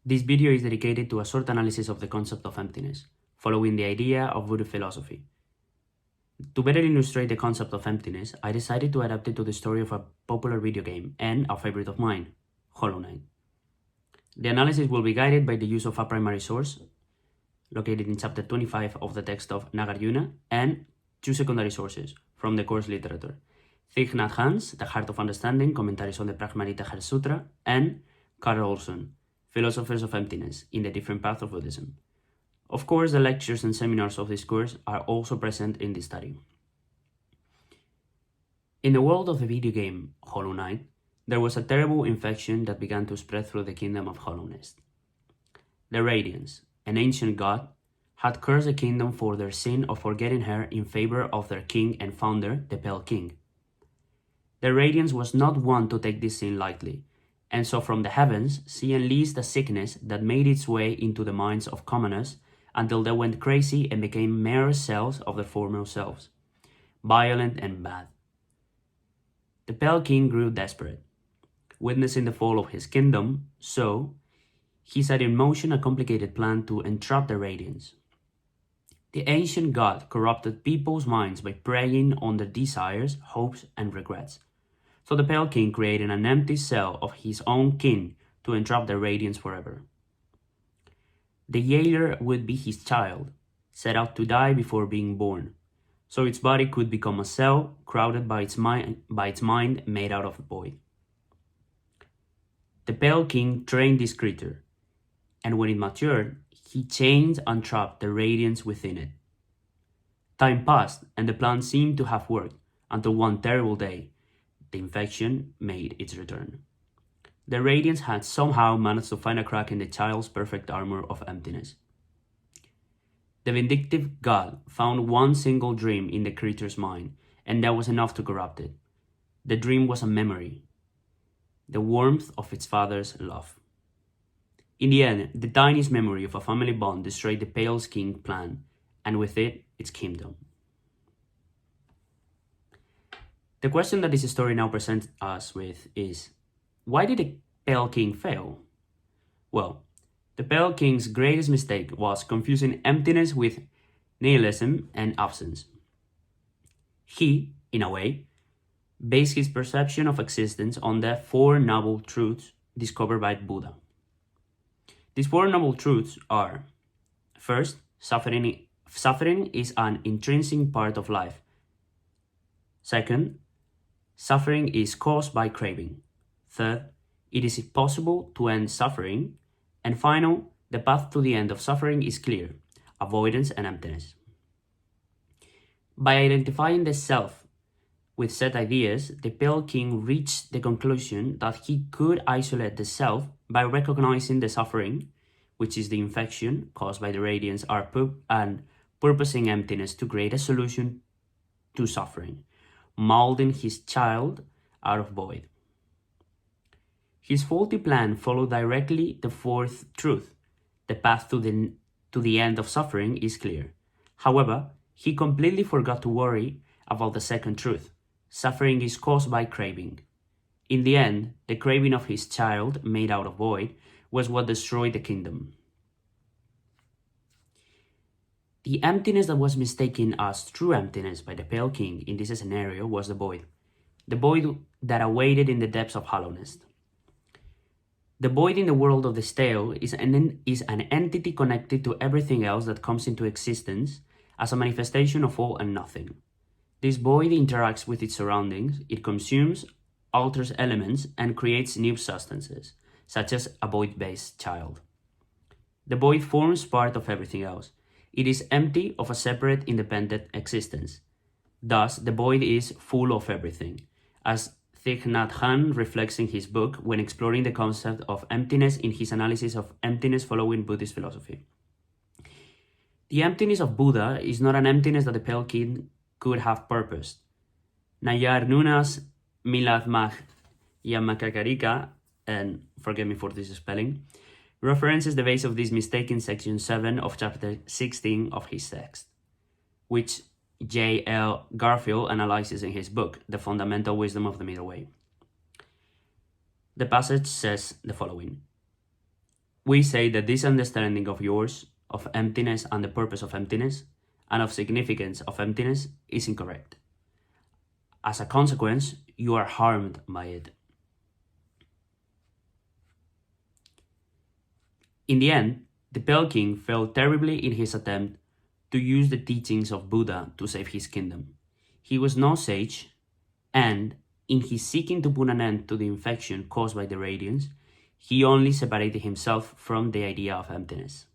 This video is dedicated to a short analysis of the concept of emptiness, following the idea of Buddhist philosophy. To better illustrate the concept of emptiness, I decided to adapt it to the story of a popular video game and a favorite of mine, Hollow Knight. The analysis will be guided by the use of a primary source, located in chapter 25 of the text of Nagarjuna, and two secondary sources from the course literature, Thich Nhat Hanh's The Heart of Understanding, Commentaries on the Prajnaparamita Sutra, and Carl Olson, Philosophers of Emptiness in the Different Paths of Buddhism. Of course, the lectures and seminars of this course are also present in this study. In the world of the video game Hollow Knight, there was a terrible infection that began to spread through the kingdom of Hollowness. The Radiants, an ancient god, had cursed the kingdom for their sin of forgetting her in favor of their king and founder, the Pale King. The Radiants was not one to take this sin lightly, and so from the heavens she unleashed a sickness that made its way into the minds of commoners until they went crazy and became mere cells of their former selves, violent and bad. The Pale King grew desperate. Witnessing the fall of his kingdom, so he set in motion a complicated plan to entrap the Radiants. The ancient god corrupted people's minds by preying on their desires, hopes, and regrets. So the Pale King created an empty cell of his own kin to entrap the Radiants forever. The jailer would be his child, set out to die before being born, so its body could become a cell crowded by its mind made out of void. The Pale King trained this creature, and when it matured, he chained and trapped the Radiants within it. Time passed, and the plan seemed to have worked, until one terrible day, the infection made its return. The Radiants had somehow managed to find a crack in the child's perfect armor of emptiness. The vindictive god found one single dream in the creature's mind, and that was enough to corrupt it. The dream was a memory, the warmth of its father's love. In the end, the tiniest memory of a family bond destroyed the Pale King's plan, and with it, its kingdom. The question that this story now presents us with is, why did the Pale King fail? Well, the Pale King's greatest mistake was confusing emptiness with nihilism and absence. He, in a way, based his perception of existence on the Four Noble Truths discovered by Buddha. These Four Noble Truths are: first, suffering is an intrinsic part of life. Second, suffering is caused by craving. Third, it is possible to end suffering. And final, the path to the end of suffering is clear: avoidance and emptiness. By identifying the self with set ideas, the Pale King reached the conclusion that he could isolate the self by recognizing the suffering, which is the infection caused by the Radiants, and purposing emptiness to create a solution to suffering, molding his child out of void. His faulty plan followed directly the fourth truth: the path to the end of suffering is clear. However, he completely forgot to worry about the second truth: suffering is caused by craving. In the end, the craving of his child, made out of void, was what destroyed the kingdom. The emptiness that was mistaken as true emptiness by the Pale King in this scenario was the void that awaited in the depths of hollowness. The void in the world of this tale is an entity connected to everything else that comes into existence as a manifestation of all and nothing. This void interacts with its surroundings, it consumes, alters elements, and creates new substances, such as a void-based child. The void forms part of everything else. It is empty of a separate, independent existence. Thus, the void is full of everything, as Thich Nhat Hanh reflects in his book when exploring the concept of emptiness in his analysis of emptiness following Buddhist philosophy. The emptiness of Buddha is not an emptiness that the Pale King could have purposed. Nayar Nunas Miladmach Yamakakarika, and forgive me for this spelling, references the base of this mistake in section 7 of chapter 16 of his text, which J.L. Garfield analyzes in his book, The Fundamental Wisdom of the Middle Way. The passage says the following: we say that this understanding of yours, of emptiness and the purpose of emptiness, and of significance of emptiness, is incorrect. As a consequence, you are harmed by it. In the end, the Pale King failed terribly in his attempt to use the teachings of Buddha to save his kingdom. He was no sage, and in his seeking to put an end to the infection caused by the radiance, he only separated himself from the idea of emptiness.